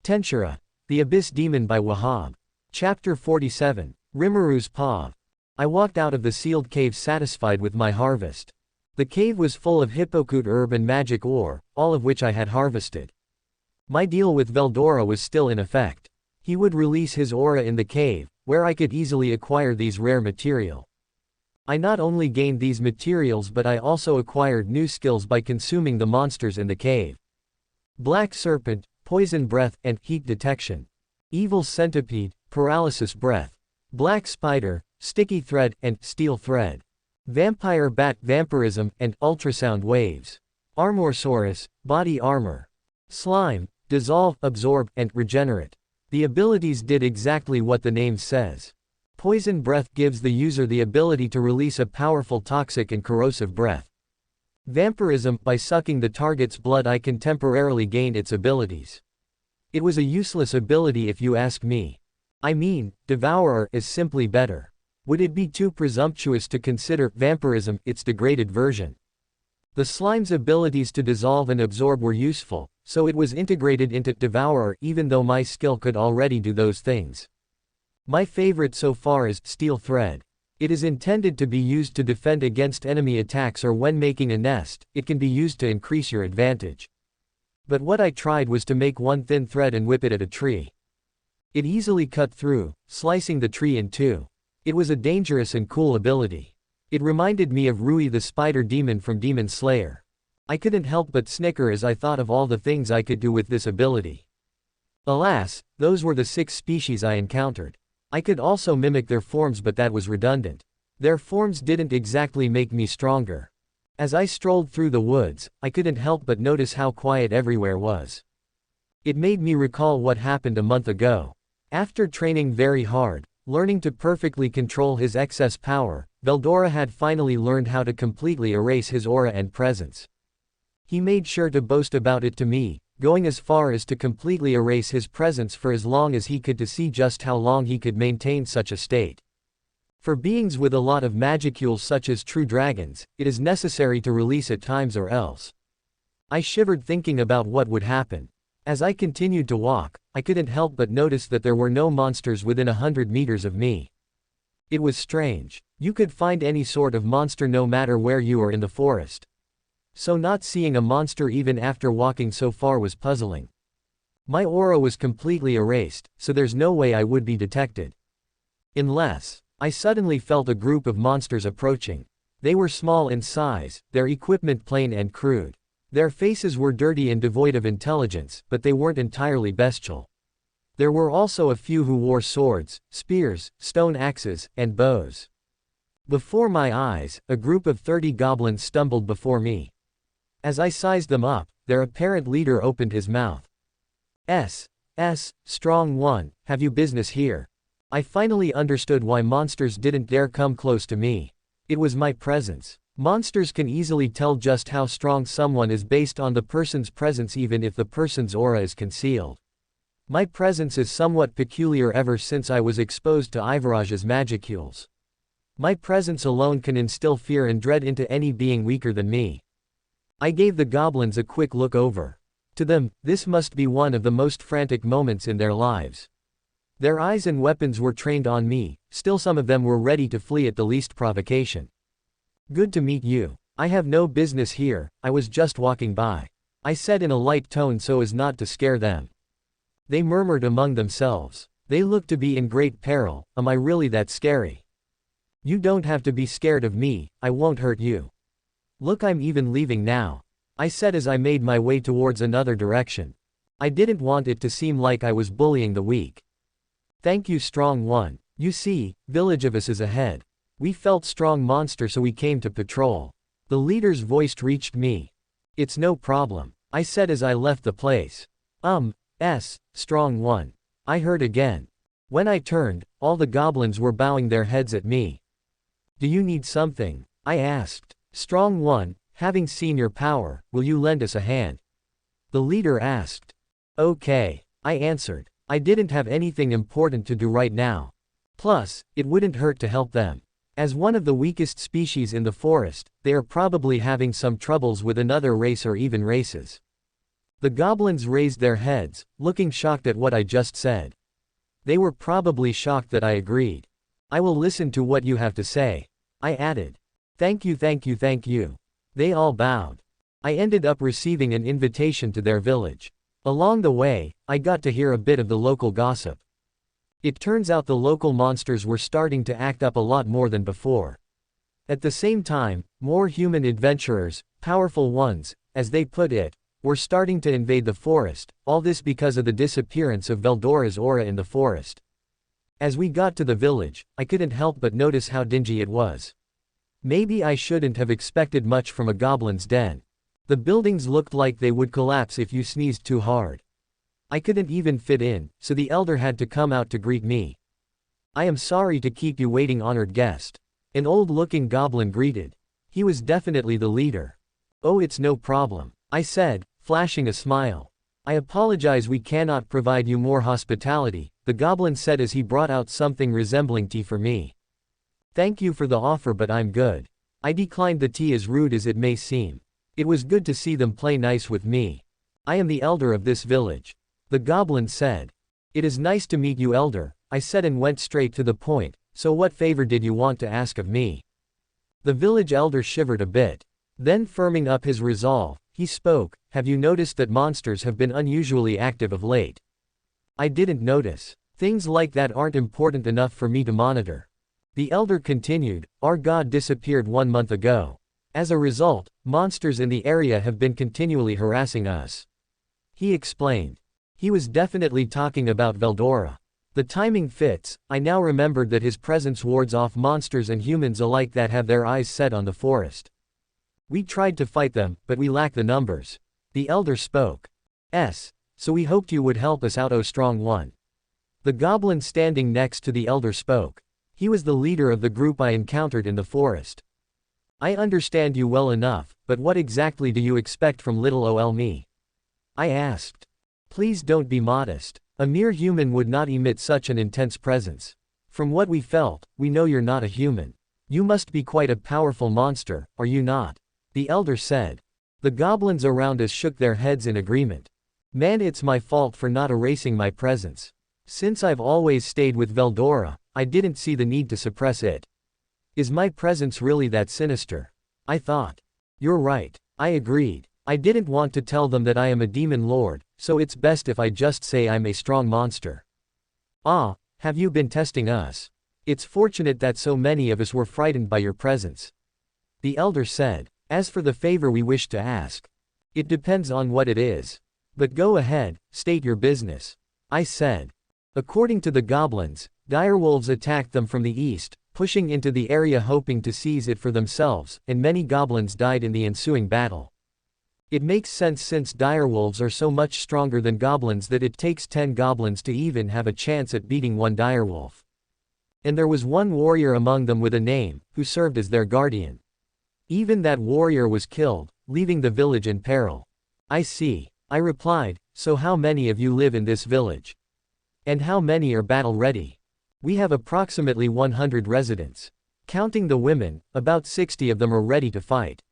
Tensura, the Abyss Demon by Wahab. Chapter 47, Rimuru's Paw. I walked out of the sealed cave satisfied with my harvest. The cave was full of hippocute herb and magic ore, all of which I had harvested. My deal with Veldora was still in effect. He would release his aura in the cave, where I could easily acquire these rare material. I not only gained these materials but I also acquired new skills by consuming the monsters in the cave. Black Serpent, Poison Breath, and Heat Detection. Evil Centipede, Paralysis Breath. Black Spider, Sticky Thread, and Steel Thread. Vampire Bat, Vampirism, and Ultrasound Waves. Armorsaurus, Body Armor. Slime, Dissolve, Absorb, and Regenerate. The abilities did exactly what the name says. Poison Breath gives the user the ability to release a powerful toxic and corrosive breath. Vampirism, by sucking the target's blood I can temporarily gain its abilities. It was a useless ability if you ask me. I mean, Devourer is simply better. Would it be too presumptuous to consider Vampirism its degraded version? The slime's abilities to dissolve and absorb were useful, so it was integrated into Devourer even though my skill could already do those things. My favorite so far is Steel Thread. It is intended to be used to defend against enemy attacks or when making a nest, it can be used to increase your advantage. But what I tried was to make one thin thread and whip it at a tree. It easily cut through, slicing the tree in two. It was a dangerous and cool ability. It reminded me of Rui the Spider Demon from Demon Slayer. I couldn't help but snicker as I thought of all the things I could do with this ability. Alas, those were the 6 species I encountered. I could also mimic their forms but that was redundant. Their forms didn't exactly make me stronger. As I strolled through the woods, I couldn't help but notice how quiet everywhere was. It made me recall what happened a month ago. After training very hard, learning to perfectly control his excess power, Veldora had finally learned how to completely erase his aura and presence. He made sure to boast about it to me, going as far as to completely erase his presence for as long as he could to see just how long he could maintain such a state. For beings with a lot of magicules such as true dragons, it is necessary to release at times or else. I shivered thinking about what would happen. As I continued to walk, I couldn't help but notice that there were no monsters within 100 meters of me. It was strange. You could find any sort of monster no matter where you are in the forest. So not seeing a monster even after walking so far was puzzling. My aura was completely erased, so there's no way I would be detected. Unless, I suddenly felt a group of monsters approaching. They were small in size, their equipment plain and crude. Their faces were dirty and devoid of intelligence, but they weren't entirely bestial. There were also a few who wore swords, spears, stone axes, and bows. Before my eyes, a group of 30 goblins stumbled before me. As I sized them up, their apparent leader opened his mouth. Strong one, have you business here? I finally understood why monsters didn't dare come close to me. It was my presence. Monsters can easily tell just how strong someone is based on the person's presence even if the person's aura is concealed. My presence is somewhat peculiar ever since I was exposed to Ivaraj's magicules. My presence alone can instill fear and dread into any being weaker than me. I gave the goblins a quick look over. To them, this must be one of the most frantic moments in their lives. Their eyes and weapons were trained on me, still some of them were ready to flee at the least provocation. Good to meet you. I have no business here, I was just walking by. I said in a light tone so as not to scare them. They murmured among themselves. They look to be in great peril, am I really that scary? You don't have to be scared of me, I won't hurt you. Look, I'm even leaving now. I said as I made my way towards another direction. I didn't want it to seem like I was bullying the weak. Thank you, strong one. You see, village of us is ahead. We felt strong monster so we came to patrol. The leader's voice reached me. It's no problem, I said as I left the place. Strong one. I heard again. When I turned, all the goblins were bowing their heads at me. Do you need something? I asked. Strong one, having seen your power, will you lend us a hand? The leader asked. Okay, I answered. I didn't have anything important to do right now. Plus, it wouldn't hurt to help them. As one of the weakest species in the forest, they are probably having some troubles with another race or even races. The goblins raised their heads, looking shocked at what I just said. They were probably shocked that I agreed. I will listen to what you have to say, I added. Thank you, thank you, thank you. They all bowed. I ended up receiving an invitation to their village. Along the way, I got to hear a bit of the local gossip. It turns out the local monsters were starting to act up a lot more than before. At the same time, more human adventurers, powerful ones, as they put it, were starting to invade the forest, all this because of the disappearance of Veldora's aura in the forest. As we got to the village, I couldn't help but notice how dingy it was. Maybe I shouldn't have expected much from a goblin's den. The buildings looked like they would collapse if you sneezed too hard. I couldn't even fit in, so the elder had to come out to greet me. I am sorry to keep you waiting, honored guest. An old-looking goblin greeted. He was definitely the leader. Oh, it's no problem, I said, flashing a smile. I apologize, we cannot provide you more hospitality, the goblin said as he brought out something resembling tea for me. Thank you for the offer, but I'm good. I declined the tea, as rude as it may seem. It was good to see them play nice with me. I am the elder of this village. The goblin said. It is nice to meet you, elder, I said and went straight to the point. So what favor did you want to ask of me? The village elder shivered a bit. Then, firming up his resolve, he spoke. Have you noticed that monsters have been unusually active of late? I didn't notice. Things like that aren't important enough for me to monitor. The elder continued. Our god disappeared 1 month ago. As a result, monsters in the area have been continually harassing us. He explained. He was definitely talking about Veldora. The timing fits. I now remembered that his presence wards off monsters and humans alike that have their eyes set on the forest. We tried to fight them, but we lack the numbers. The elder spoke. So we hoped you would help us out, O strong one. The goblin standing next to the elder spoke. He was the leader of the group I encountered in the forest. I understand you well enough, but what exactly do you expect from little ol me? I asked. Please don't be modest. A mere human would not emit such an intense presence. From what we felt, we know you're not a human. You must be quite a powerful monster, are you not? The elder said. The goblins around us shook their heads in agreement. Man, it's my fault for not erasing my presence. Since I've always stayed with Veldora, I didn't see the need to suppress it. Is my presence really that sinister? I thought. You're right, I agreed. I didn't want to tell them that I am a demon lord, so it's best if I just say I'm a strong monster. Ah, have you been testing us? It's fortunate that so many of us were frightened by your presence. The elder said. As for the favor we wish to ask, it depends on what it is. But go ahead, state your business. I said. According to the goblins, direwolves attacked them from the east, pushing into the area hoping to seize it for themselves, and many goblins died in the ensuing battle. It makes sense since direwolves are so much stronger than goblins that it takes 10 goblins to even have a chance at beating one direwolf. And there was one warrior among them with a name, who served as their guardian. Even that warrior was killed, leaving the village in peril. I see, I replied, so how many of you live in this village? And how many are battle ready? We have approximately 100 residents. Counting the women, about 60 of them are ready to fight.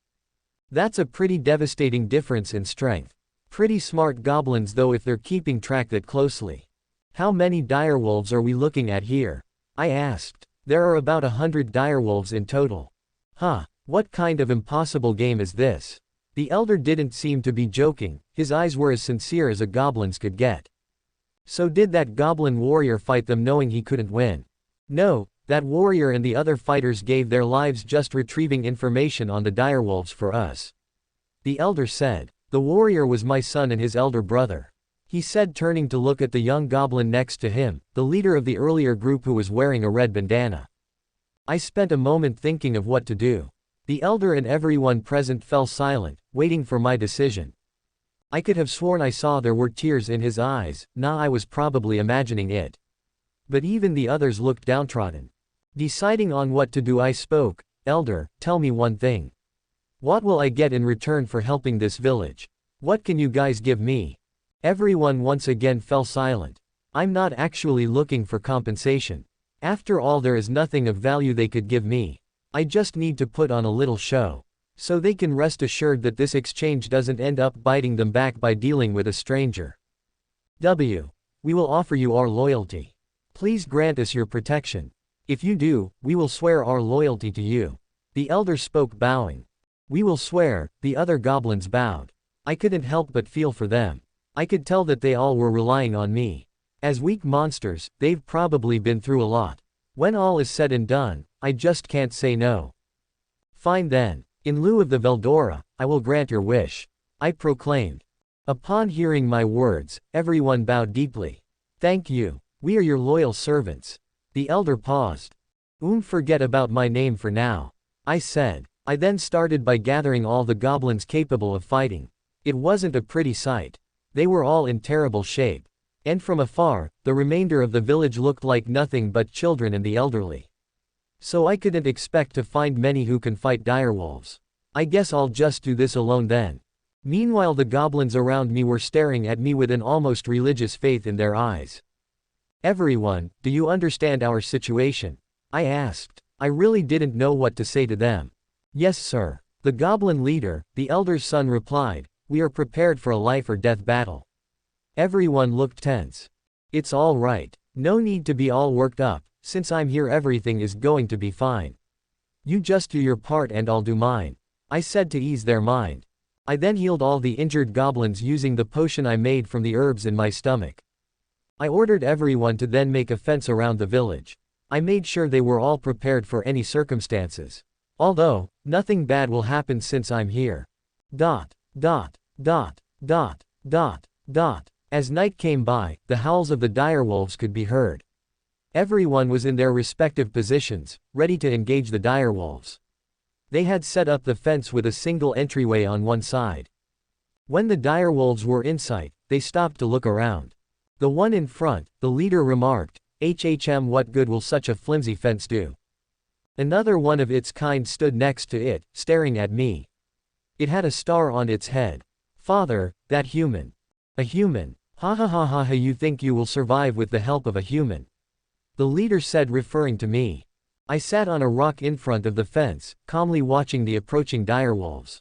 That's a pretty devastating difference in strength. Pretty smart goblins though if they're keeping track that closely. How many direwolves are we looking at here? I asked. There are about 100 direwolves in total. Huh, what kind of impossible game is this? The elder didn't seem to be joking, his eyes were as sincere as a goblin's could get. So did that goblin warrior fight them knowing he couldn't win? No, that warrior and the other fighters gave their lives just retrieving information on the direwolves for us. The elder said. The warrior was my son and his elder brother. He said, turning to look at the young goblin next to him, the leader of the earlier group who was wearing a red bandana. I spent a moment thinking of what to do. The elder and everyone present fell silent, waiting for my decision. I could have sworn I saw there were tears in his eyes. Nah, I was probably imagining it. But even the others looked downtrodden. Deciding on what to do, I spoke. Elder, tell me one thing. What will I get in return for helping this village? What can you guys give me? Everyone once again fell silent. I'm not actually looking for compensation. After all, there is nothing of value they could give me. I just need to put on a little show. So they can rest assured that this exchange doesn't end up biting them back by dealing with a stranger. We will offer you our loyalty. Please grant us your protection. If you do, we will swear our loyalty to you. The elder spoke bowing. We will swear, the other goblins bowed. I couldn't help but feel for them. I could tell that they all were relying on me. As weak monsters, they've probably been through a lot. When all is said and done, I just can't say no. Fine then. In lieu of the Veldora, I will grant your wish. I proclaimed. Upon hearing my words, everyone bowed deeply. Thank you. We are your loyal servants. The elder paused. Forget about my name for now. I said. I then started by gathering all the goblins capable of fighting. It wasn't a pretty sight. They were all in terrible shape. And from afar, the remainder of the village looked like nothing but children and the elderly. So I couldn't expect to find many who can fight direwolves. I guess I'll just do this alone then. Meanwhile, the goblins around me were staring at me with an almost religious faith in their eyes. Everyone, do you understand our situation? I asked. I really didn't know what to say to them. Yes, sir. The goblin leader, the elder's son, replied. We are prepared for a life or death battle. Everyone looked tense. It's all right. No need to be all worked up. Since I'm here, everything is going to be fine. You just do your part and I'll do mine. I said to ease their mind. I then healed all the injured goblins using the potion I made from the herbs in my stomach. I ordered everyone to then make a fence around the village. I made sure they were all prepared for any circumstances. Although, nothing bad will happen since I'm here. As night came by, the howls of the direwolves could be heard. Everyone was in their respective positions, ready to engage the direwolves. They had set up the fence with a single entryway on one side. When the direwolves were in sight, they stopped to look around. The one in front, the leader, remarked, what good will such a flimsy fence do? Another one of its kind stood next to it, staring at me. It had a star on its head. Father, that human. A human. Ha ha ha ha ha, you think you will survive with the help of a human? The leader said, referring to me. I sat on a rock in front of the fence, calmly watching the approaching direwolves.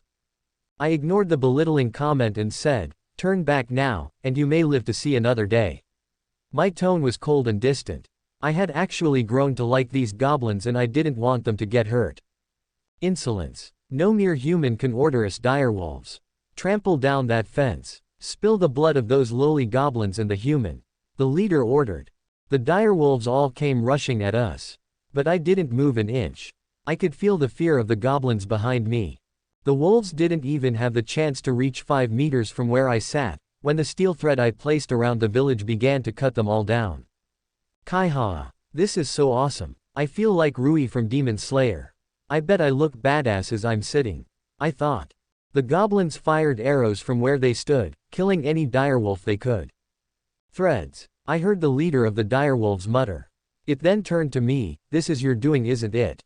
I ignored the belittling comment and said, turn back now, and you may live to see another day. My tone was cold and distant. I had actually grown to like these goblins and I didn't want them to get hurt. Insolence. No mere human can order us direwolves. Trample down that fence. Spill the blood of those lowly goblins and the human. The leader ordered. The direwolves all came rushing at us. But I didn't move an inch. I could feel the fear of the goblins behind me. The wolves didn't even have the chance to reach 5 meters from where I sat, when the steel thread I placed around the village began to cut them all down. Kaiha. This is so awesome. I feel like Rui from Demon Slayer. I bet I look badass as I'm sitting. I thought. The goblins fired arrows from where they stood, killing any direwolf they could. Threads. I heard the leader of the direwolves mutter. It then turned to me, this is your doing, isn't it?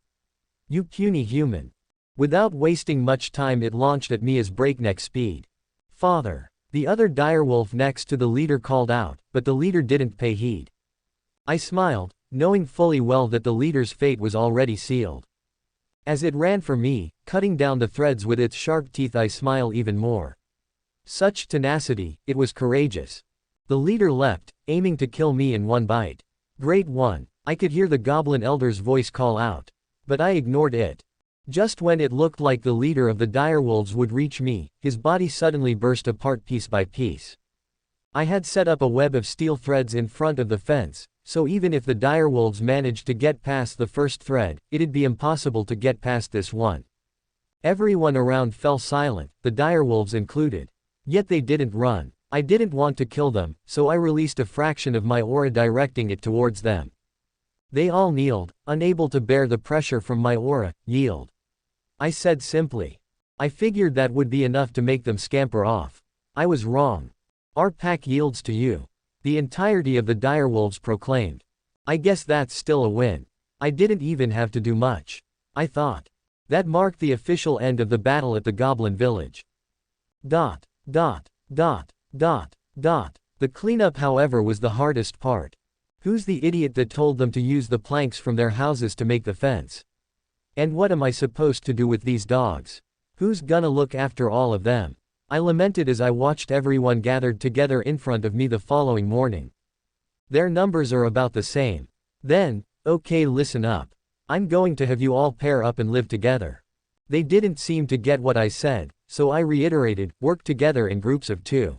You puny human. Without wasting much time, it launched at me as breakneck speed. Father. The other direwolf next to the leader called out, but the leader didn't pay heed. I smiled, knowing fully well that the leader's fate was already sealed. As it ran for me, cutting down the threads with its sharp teeth, I smiled even more. Such tenacity, it was courageous. The leader leapt, aiming to kill me in one bite. Great one. I could hear the goblin elder's voice call out. But I ignored it. Just when it looked like the leader of the direwolves would reach me, his body suddenly burst apart piece by piece. I had set up a web of steel threads in front of the fence, so even if the direwolves managed to get past the first thread, it'd be impossible to get past this one. Everyone around fell silent, the direwolves included. Yet they didn't run. I didn't want to kill them, so I released a fraction of my aura, directing it towards them. They all kneeled, unable to bear the pressure from my aura. Yield. I said simply. I figured that would be enough to make them scamper off. I was wrong. Our pack yields to you. The entirety of the direwolves proclaimed. I guess that's still a win. I didn't even have to do much. I thought. That marked the official end of the battle at the goblin village. The cleanup, however, was the hardest part. Who's the idiot that told them to use the planks from their houses to make the fence? And what am I supposed to do with these dogs? Who's gonna look after all of them? I lamented as I watched everyone gathered together in front of me the following morning. Their numbers are about the same. Then, okay, listen up. I'm going to have you all pair up and live together. They didn't seem to get what I said, so I reiterated, work together in groups of 2.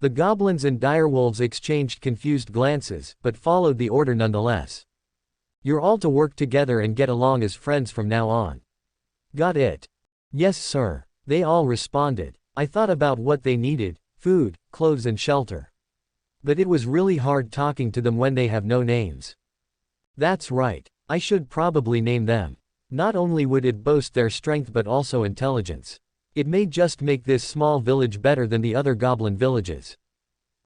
The goblins and direwolves exchanged confused glances, but followed the order nonetheless. You're all to work together and get along as friends from now on. Got it? Yes, sir. They all responded. I thought about what they needed: food, clothes and shelter. But it was really hard talking to them when they have no names. That's right. I should probably name them. Not only would it boast their strength but also intelligence. It may just make this small village better than the other goblin villages.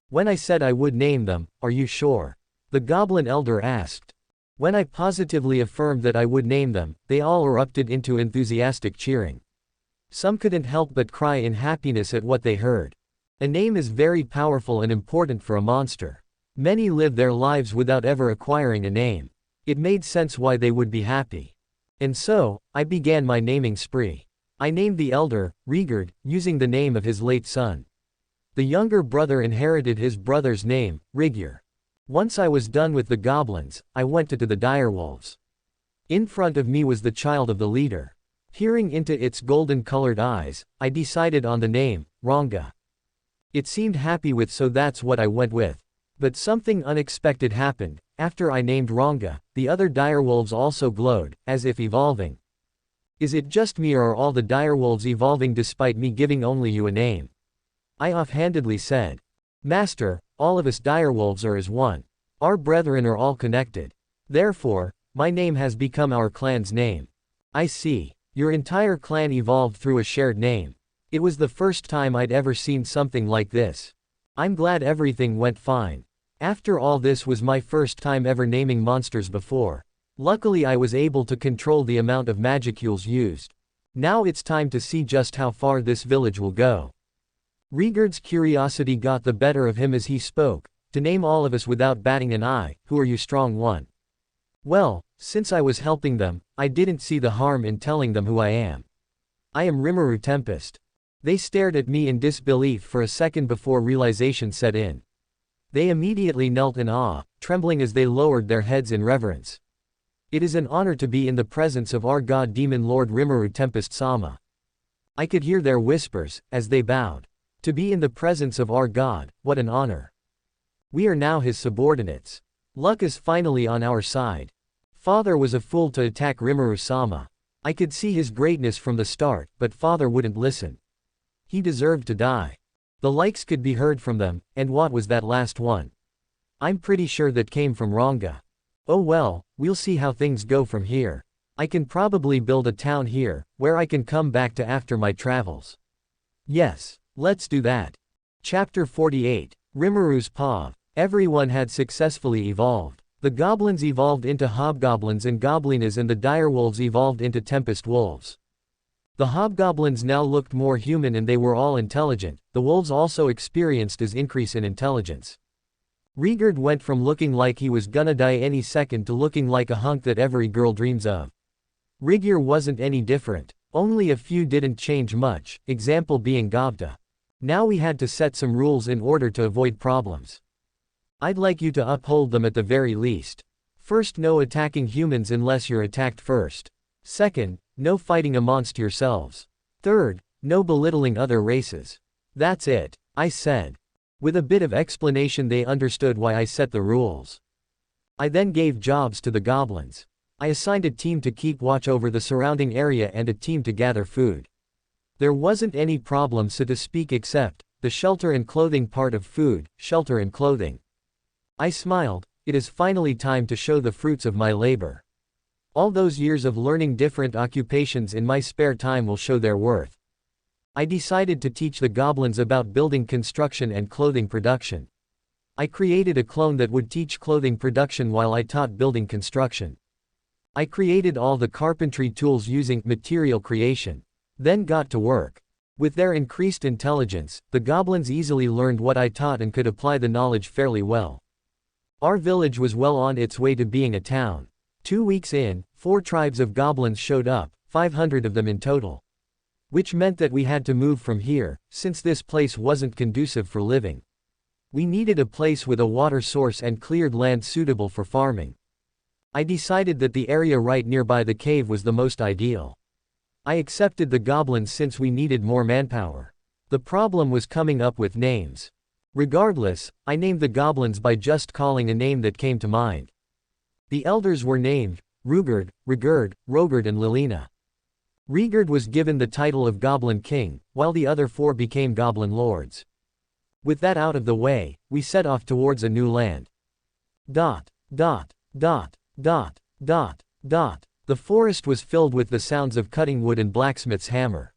When I said I would name them, are you sure? The goblin elder asked. When I positively affirmed that I would name them, they all erupted into enthusiastic cheering. Some couldn't help but cry in happiness at what they heard. A name is very powerful and important for a monster. Many live their lives without ever acquiring a name. It made sense why they would be happy. And so, I began my naming spree. I named the elder, Rigurd, using the name of his late son. The younger brother inherited his brother's name, Rigur. Once I was done with the goblins, I went to the direwolves. In front of me was the child of the leader. Peering into its golden-colored eyes, I decided on the name, Ranga. It seemed happy with, so that's what I went with. But something unexpected happened. After I named Ranga, the other direwolves also glowed, as if evolving. Is it just me or are all the direwolves evolving despite me giving only you a name? I offhandedly said. Master, all of us direwolves are as one. Our brethren are all connected. Therefore, my name has become our clan's name. I see. Your entire clan evolved through a shared name. It was the first time I'd ever seen something like this. I'm glad everything went fine. After all, this was my first time ever naming monsters before. Luckily I was able to control the amount of magicules used. Now it's time to see just how far this village will go. Rigurd's curiosity got the better of him as he spoke. To name all of us without batting an eye, who are you, strong one? Well, since I was helping them, I didn't see the harm in telling them who I am. I am Rimuru Tempest. They stared at me in disbelief for a second before realization set in. They immediately knelt in awe, trembling as they lowered their heads in reverence. It is an honor to be in the presence of our god demon lord Rimuru Tempest Sama. I could hear their whispers, as they bowed. To be in the presence of our god, what an honor. We are now his subordinates. Luck is finally on our side. Father was a fool to attack Rimuru Sama. I could see his greatness from the start, but father wouldn't listen. He deserved to die. The likes could be heard from them, and what was that last one? I'm pretty sure that came from Ranga. Oh well, we'll see how things go from here. I can probably build a town here, where I can come back to after my travels. Yes, let's do that. Chapter 48. Rimuru's Paw. Everyone had successfully evolved. The goblins evolved into hobgoblins and goblinas, and the direwolves evolved into tempest wolves. The hobgoblins now looked more human and they were all intelligent. The wolves also experienced an increase in intelligence. Rigurd went from looking like he was gonna die any second to looking like a hunk that every girl dreams of. Rigur wasn't any different. Only a few didn't change much, example being Gavda. Now we had to set some rules in order to avoid problems. I'd like you to uphold them at the very least. First, no attacking humans unless you're attacked first. Second, no fighting amongst yourselves. Third, no belittling other races. That's it, I said. With a bit of explanation they understood why I set the rules. I then gave jobs to the goblins. I assigned a team to keep watch over the surrounding area and a team to gather food. There wasn't any problem, so to speak, except the shelter and clothing part of food, shelter and clothing. I smiled. It is finally time to show the fruits of my labor. All those years of learning different occupations in my spare time will show their worth. I decided to teach the goblins about building construction and clothing production. I created a clone that would teach clothing production while I taught building construction. I created all the carpentry tools using material creation. Then got to work. With their increased intelligence, the goblins easily learned what I taught and could apply the knowledge fairly well. Our village was well on its way to being a town. 2 weeks in, 4 tribes of goblins showed up, 500 of them in total. Which meant that we had to move from here, since this place wasn't conducive for living. We needed a place with a water source and cleared land suitable for farming. I decided that the area right nearby the cave was the most ideal. I accepted the goblins since we needed more manpower. The problem was coming up with names. Regardless, I named the goblins by just calling a name that came to mind. The elders were named Rugard, Rigurd, Rogard and Lilina. Rigurd was given the title of Goblin King, while the other four became Goblin Lords. With that out of the way, we set off towards a new land. The forest was filled with the sounds of cutting wood and blacksmith's hammer.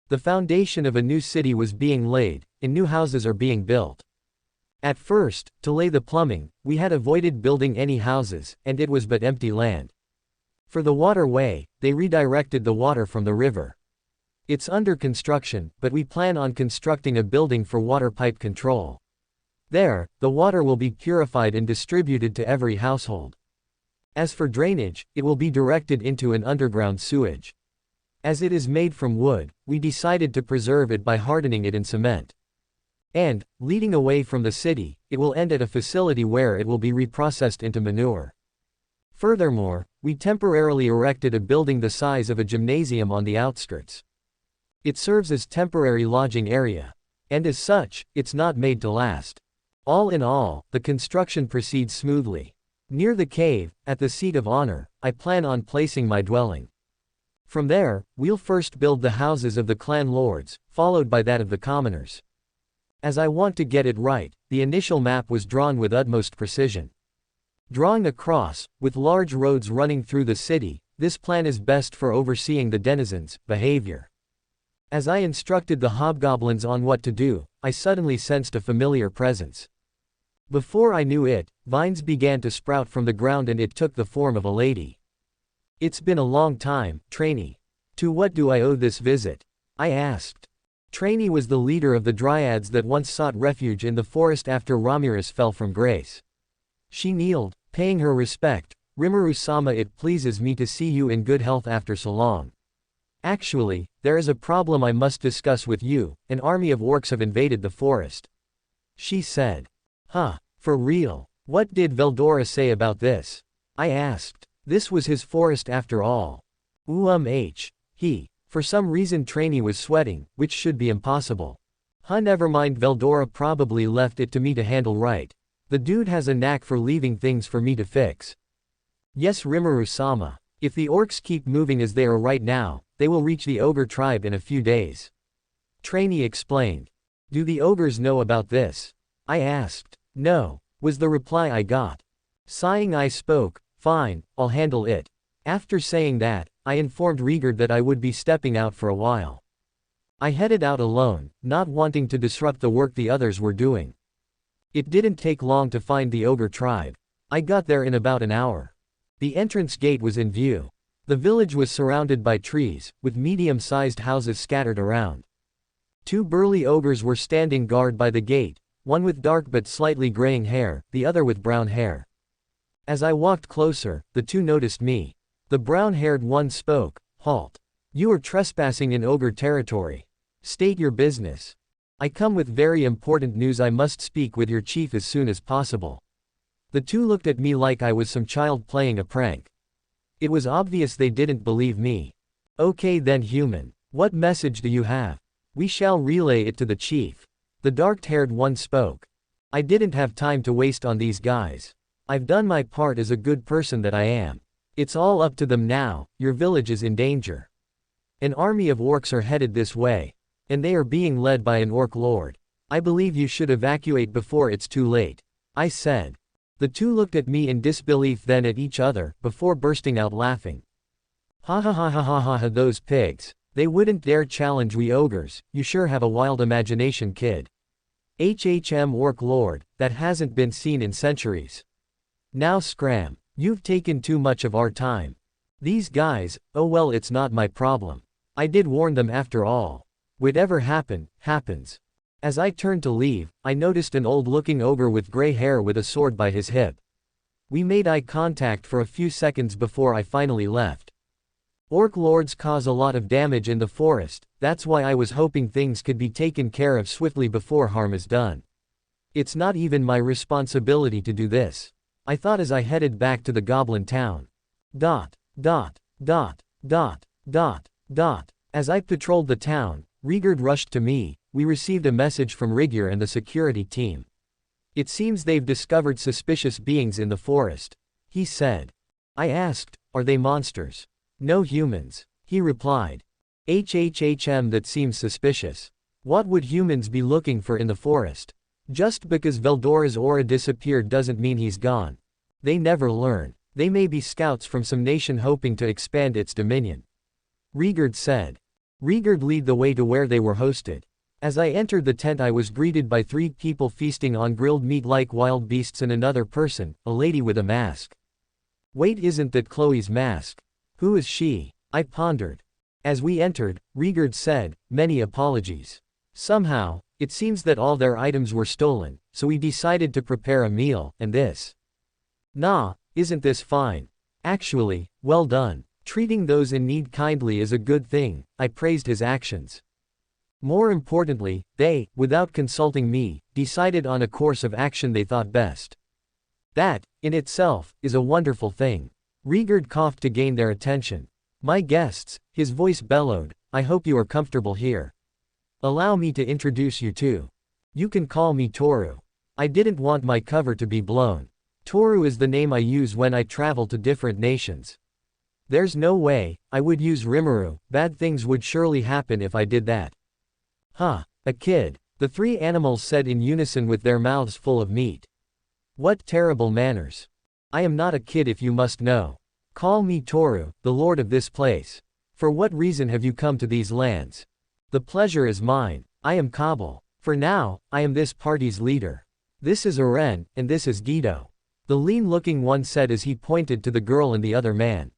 The foundation of a new city was being laid, and new houses are being built. At first, to lay the plumbing, we had avoided building any houses, and it was but empty land. For the waterway, they redirected the water from the river. It's under construction, but we plan on constructing a building for water pipe control. There, the water will be purified and distributed to every household. As for drainage, it will be directed into an underground sewage. As it is made from wood, we decided to preserve it by hardening it in cement. And, leading away from the city, it will end at a facility where it will be reprocessed into manure. Furthermore, we temporarily erected a building the size of a gymnasium on the outskirts. It serves as temporary lodging area. And as such, it's not made to last. All in all, the construction proceeds smoothly. Near the cave, at the seat of honor, I plan on placing my dwelling. From there, we'll first build the houses of the clan lords, followed by that of the commoners. As I want to get it right, the initial map was drawn with utmost precision. Drawing a cross, with large roads running through the city, this plan is best for overseeing the denizens' behavior. As I instructed the hobgoblins on what to do, I suddenly sensed a familiar presence. Before I knew it, vines began to sprout from the ground and it took the form of a lady. It's been a long time, Trainee. To what do I owe this visit? I asked. Trainee was the leader of the dryads that once sought refuge in the forest after Ramirez fell from grace. She kneeled, paying her respect. Rimuru-sama, it pleases me to see you in good health after so long. Actually, there is a problem I must discuss with you. An army of orcs have invaded the forest. She said. Huh, for real? What did Veldora say about this? I asked. This was his forest after all. For some reason Trainee was sweating, which should be impossible. Never mind, Veldora probably left it to me to handle right. The dude has a knack for leaving things for me to fix. Yes, Rimuru-sama. If the orcs keep moving as they are right now, they will reach the ogre tribe in a few days. Trainee explained. Do the ogres know about this? I asked. No, was the reply I got. Sighing I spoke. Fine, I'll handle it. After saying that, I informed Rigurd that I would be stepping out for a while. I headed out alone, not wanting to disrupt the work the others were doing. It didn't take long to find the ogre tribe. I got there in about an hour. The entrance gate was in view. The village was surrounded by trees, with medium-sized houses scattered around. Two burly ogres were standing guard by the gate, one with dark but slightly graying hair, the other with brown hair. As I walked closer, the two noticed me. The brown-haired one spoke. Halt. You are trespassing in ogre territory. State your business. I come with very important news. I must speak with your chief as soon as possible. The two looked at me like I was some child playing a prank. It was obvious they didn't believe me. Okay then, human. What message do you have? We shall relay it to the chief. The dark-haired one spoke. I didn't have time to waste on these guys. I've done my part as a good person that I am. It's all up to them now. Your village is in danger. An army of orcs are headed this way. And they are being led by an orc lord. I believe you should evacuate before it's too late. I said. The two looked at me in disbelief, then at each other, before bursting out laughing. Ha ha ha ha ha ha ha, those pigs. They wouldn't dare challenge we ogres. You sure have a wild imagination, kid. Orc lord, that hasn't been seen in centuries. Now scram. You've taken too much of our time. These guys, oh well, it's not my problem. I did warn them after all. Whatever happen, happens. As I turned to leave, I noticed an old-looking ogre with gray hair with a sword by his hip. We made eye contact for a few seconds before I finally left. Orc lords cause a lot of damage in the forest, that's why I was hoping things could be taken care of swiftly before harm is done. It's not even my responsibility to do this, I thought as I headed back to the goblin town. Dot, dot, dot, dot, dot, dot. As I patrolled the town, Rigurd rushed to me. We received a message from Rigur and the security team. It seems they've discovered suspicious beings in the forest, he said. I asked, are they monsters? No humans, he replied. That seems suspicious. What would humans be looking for in the forest? Just because Veldora's aura disappeared doesn't mean he's gone. They never learn. They may be scouts from some nation hoping to expand its dominion. Rigurd said. Rigurd led the way to where they were hosted. As I entered the tent I was greeted by 3 people feasting on grilled meat like wild beasts and another person, a lady with a mask. Wait, isn't that Chloe's mask? Who is she? I pondered. As we entered, Rigurd said, many apologies. Somehow, it seems that all their items were stolen, so we decided to prepare a meal, and this. Nah, isn't this fine? Actually, well done. Treating those in need kindly is a good thing, I praised his actions. More importantly, they, without consulting me, decided on a course of action they thought best. That, in itself, is a wonderful thing. Rigurd coughed to gain their attention. My guests, his voice bellowed, I hope you are comfortable here. Allow me to introduce you to. You can call me Toru. I didn't want my cover to be blown. Toru is the name I use when I travel to different nations. There's no way I would use Rimuru, bad things would surely happen if I did that. Huh, a kid, the 3 animals said in unison with their mouths full of meat. What terrible manners. I am not a kid if you must know. Call me Toru, the lord of this place. For what reason have you come to these lands? The pleasure is mine. I am Kabul. For now, I am this party's leader. This is Aren, and this is Guido. The lean-looking one said as he pointed to the girl and the other man.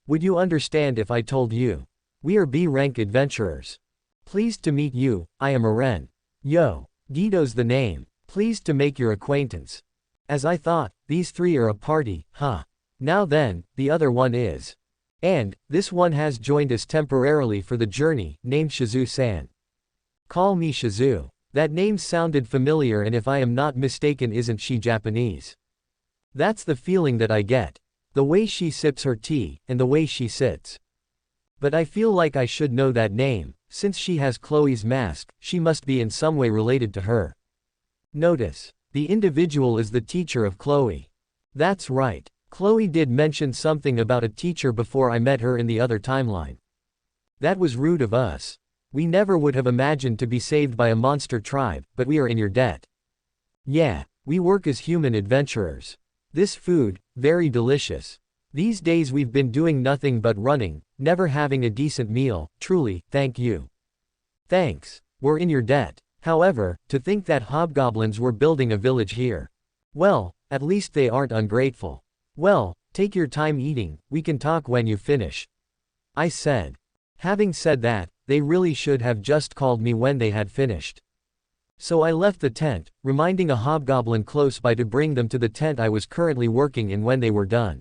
Would you understand if I told you? We are B-rank adventurers. Pleased to meet you, I am Aren. Yo, Guido's the name. Pleased to make your acquaintance. As I thought, these 3 are a party, huh? Now then, the other one is. And, this one has joined us temporarily for the journey, named Shizu-san. Call me Shizu. That name sounded familiar and if I am not mistaken isn't she Japanese? That's the feeling that I get. The way she sips her tea, and the way she sits. But I feel like I should know that name, since she has Chloe's mask, she must be in some way related to her. Notice, the individual is the teacher of Chloe. That's right, Chloe did mention something about a teacher before I met her in the other timeline. That was rude of us. We never would have imagined to be saved by a monster tribe, but we are in your debt. Yeah, we work as human adventurers. This food, very delicious. These days we've been doing nothing but running, never having a decent meal, truly, thank you. Thanks, we're in your debt. However, to think that hobgoblins were building a village here. Well, at least they aren't ungrateful. Well, take your time eating, we can talk when you finish. I said. Having said that, they really should have just called me when they had finished. So I left the tent, reminding a hobgoblin close by to bring them to the tent I was currently working in when they were done.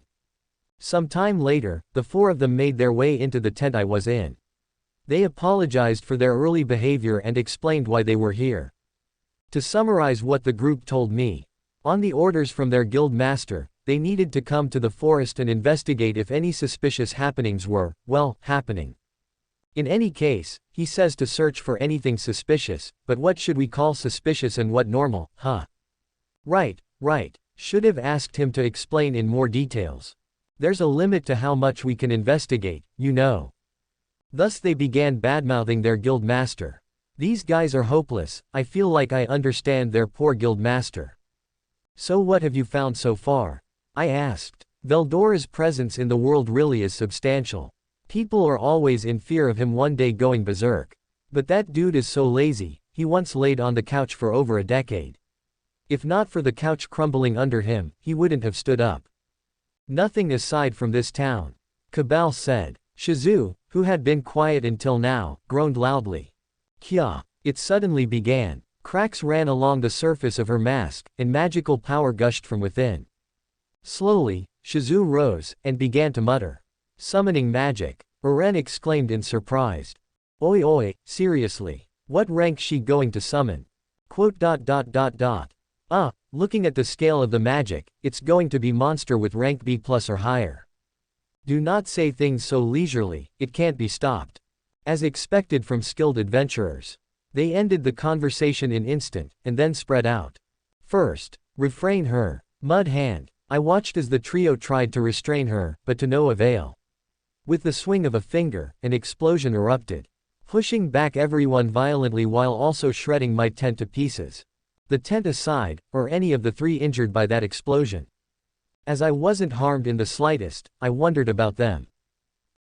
Some time later, the 4 of them made their way into the tent I was in. They apologized for their early behavior and explained why they were here. To summarize what the group told me, on the orders from their guild master, they needed to come to the forest and investigate if any suspicious happenings were, well, happening. In any case, he says to search for anything suspicious, but what should we call suspicious and what normal, huh? Right. Should have asked him to explain in more details. There's a limit to how much we can investigate, you know. Thus they began badmouthing their guild master. These guys are hopeless, I feel like I understand their poor guild master. So what have you found so far? I asked. Veldora's presence in the world really is substantial. People are always in fear of him one day going berserk. But that dude is so lazy, he once laid on the couch for over a decade. If not for the couch crumbling under him, he wouldn't have stood up. Nothing aside from this town. Cabal said. Shizu, who had been quiet until now, groaned loudly. Kya. It suddenly began. Cracks ran along the surface of her mask, and magical power gushed from within. Slowly, Shizu rose, and began to mutter. Summoning magic. Uren exclaimed in surprise. Oi oi, seriously. What rank she going to summon? Looking at the scale of the magic, it's going to be monster with rank B+ or higher. Do not say things so leisurely, it can't be stopped. As expected from skilled adventurers. They ended the conversation in instant, and then spread out. First, refrain her. Mud Hand. I watched as the trio tried to restrain her, but to no avail. With the swing of a finger, an explosion erupted, pushing back everyone violently while also shredding my tent to pieces. The tent aside, or any of the three injured by that explosion. As I wasn't harmed in the slightest, I wondered about them.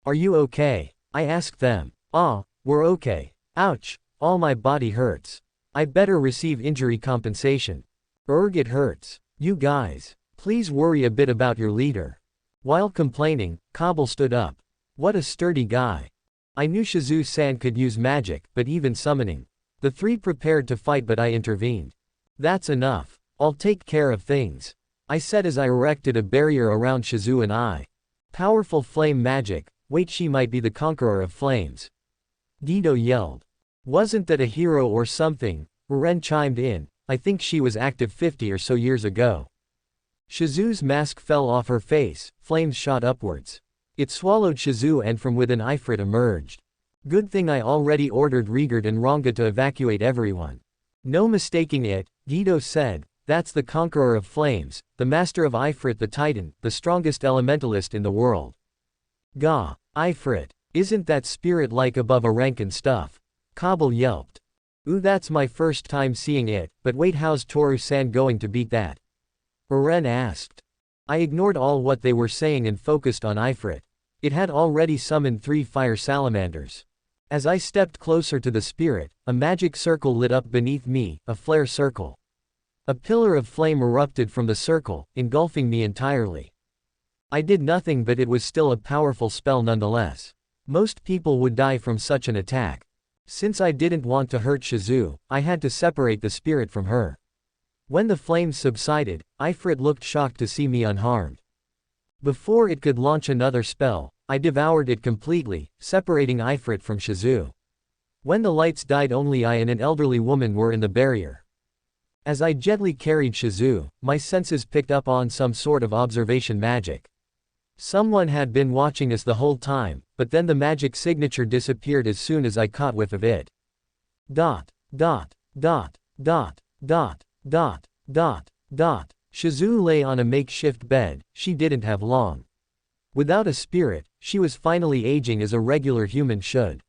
Are you okay? I asked them. We're okay. Ouch, all my body hurts. I better receive injury compensation. It hurts. You guys, please worry a bit about your leader. While complaining, Cobble stood up. What a sturdy guy. I knew Shizu-san could use magic, but even summoning. The three prepared to fight, but I intervened. That's enough. I'll take care of things, I said as I erected a barrier around Shizu and I. Powerful flame magic, wait, she might be the conqueror of flames. Dido yelled. Wasn't that a hero or something? Ren chimed in. I think she was active 50 or so years ago. Shizu's mask fell off her face, flames shot upwards. It swallowed Shizu and from within Ifrit emerged. Good thing I already ordered Rigard and Ranga to evacuate everyone. No mistaking it, Dido said, that's the conqueror of flames, the master of Ifrit the Titan, the strongest elementalist in the world. Gah, Ifrit, isn't that spirit like above a rank and stuff? Cobble yelped. Ooh, that's my first time seeing it, but wait, how's Toru-san going to beat that? Uren asked. I ignored all what they were saying and focused on Ifrit. It had already summoned 3 fire salamanders. As I stepped closer to the spirit, a magic circle lit up beneath me, a flare circle. A pillar of flame erupted from the circle, engulfing me entirely. I did nothing, but it was still a powerful spell nonetheless. Most people would die from such an attack. Since I didn't want to hurt Shizu, I had to separate the spirit from her. When the flames subsided, Ifrit looked shocked to see me unharmed. Before it could launch another spell, I devoured it completely, separating Ifrit from Shizu. When the lights died, only I and an elderly woman were in the barrier. As I gently carried Shizu, my senses picked up on some sort of observation magic. Someone had been watching us the whole time, but then the magic signature disappeared as soon as I caught whiff of it. Shizu lay on a makeshift bed. She didn't have long. Without a spirit, she was finally aging as a regular human should.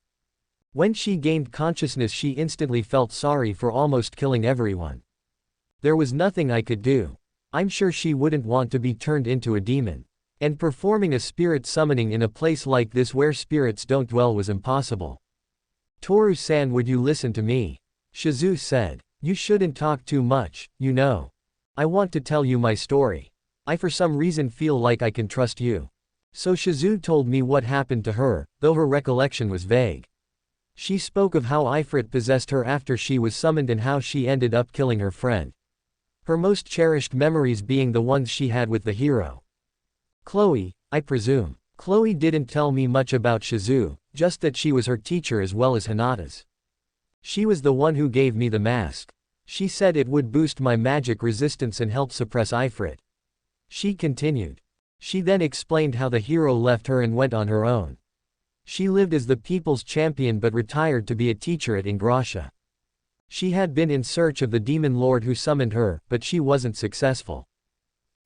When she gained consciousness, she instantly felt sorry for almost killing everyone. There was nothing I could do. I'm sure she wouldn't want to be turned into a demon. And performing a spirit summoning in a place like this where spirits don't dwell was impossible. Toru-san, would you listen to me? Shizu said. You shouldn't talk too much, you know. I want to tell you my story. I for some reason feel like I can trust you. So Shizu told me what happened to her, though her recollection was vague. She spoke of how Ifrit possessed her after she was summoned and how she ended up killing her friend. Her most cherished memories being the ones she had with the hero. Chloe, I presume. Chloe didn't tell me much about Shizu, just that she was her teacher as well as Hinata's. She was the one who gave me the mask. She said it would boost my magic resistance and help suppress Ifrit. She continued. She then explained how the hero left her and went on her own. She lived as the people's champion but retired to be a teacher at Ingrasha. She had been in search of the demon lord who summoned her, but she wasn't successful.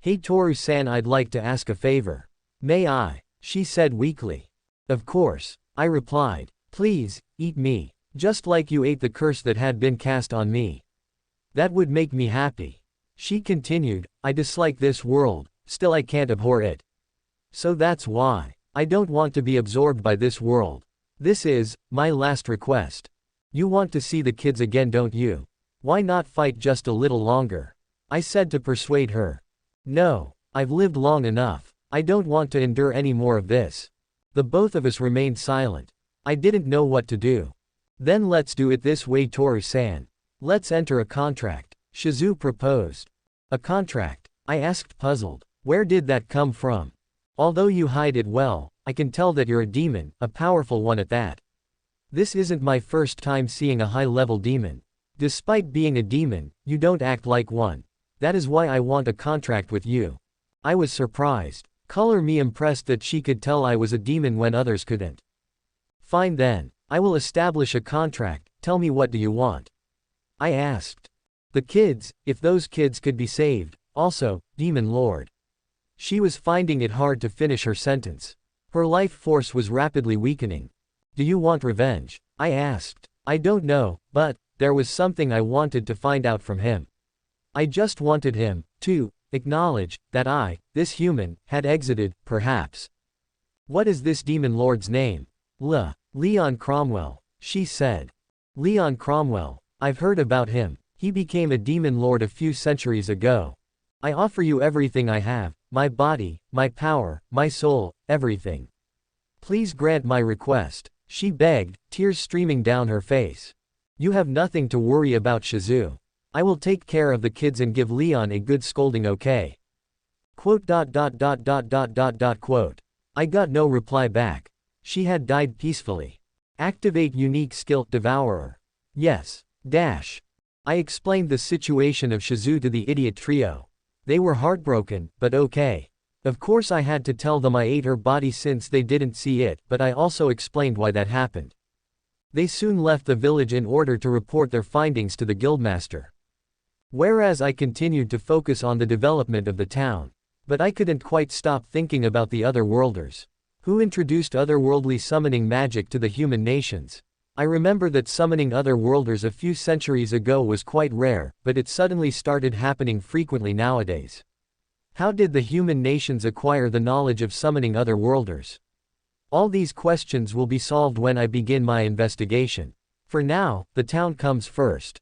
Hey Toru-san, I'd like to ask a favor. May I? She said weakly. Of course, I replied. Please, eat me. Just like you ate the curse that had been cast on me. That would make me happy. She continued. I dislike this world, still I can't abhor it. So that's why. I don't want to be absorbed by this world. This is my last request. You want to see the kids again, don't you? Why not fight just a little longer? I said to persuade her. No, I've lived long enough. I don't want to endure any more of this. The both of us remained silent. I didn't know what to do. Then let's do it this way, Toru-san. Let's enter a contract. Shizu proposed. A contract? I asked, puzzled. Where did that come from? Although you hide it well, I can tell that you're a demon, a powerful one at that. This isn't my first time seeing a high-level demon. Despite being a demon, you don't act like one. That is why I want a contract with you. I was surprised. Color me impressed that she could tell I was a demon when others couldn't. Fine then. I will establish a contract, tell me what do you want? I asked. The kids, if those kids could be saved, also, Demon Lord. She was finding it hard to finish her sentence. Her life force was rapidly weakening. Do you want revenge? I asked. I don't know, but there was something I wanted to find out from him. I just wanted him to acknowledge that I, this human, had exited, perhaps. What is this Demon Lord's name? Leon Cromwell, she said. Leon Cromwell, I've heard about him. He became a Demon Lord a few centuries ago. I offer you everything I have, my body, my power, my soul, everything. Please grant my request, she begged, tears streaming down her face. You have nothing to worry about, Shizu. I will take care of the kids and give Leon a good scolding, okay? Quote. I got no reply back. She had died peacefully. Activate unique skill, Devourer. Yes. Dash. I explained the situation of Shizu to the idiot trio. They were heartbroken, but okay. Of course I had to tell them I ate her body since they didn't see it, but I also explained why that happened. They soon left the village in order to report their findings to the guildmaster. Whereas I continued to focus on the development of the town. But I couldn't quite stop thinking about the otherworlders. Who introduced otherworldly summoning magic to the human nations? I remember that summoning otherworlders a few centuries ago was quite rare, but it suddenly started happening frequently nowadays. How did the human nations acquire the knowledge of summoning otherworlders? All these questions will be solved when I begin my investigation. For now, the town comes first.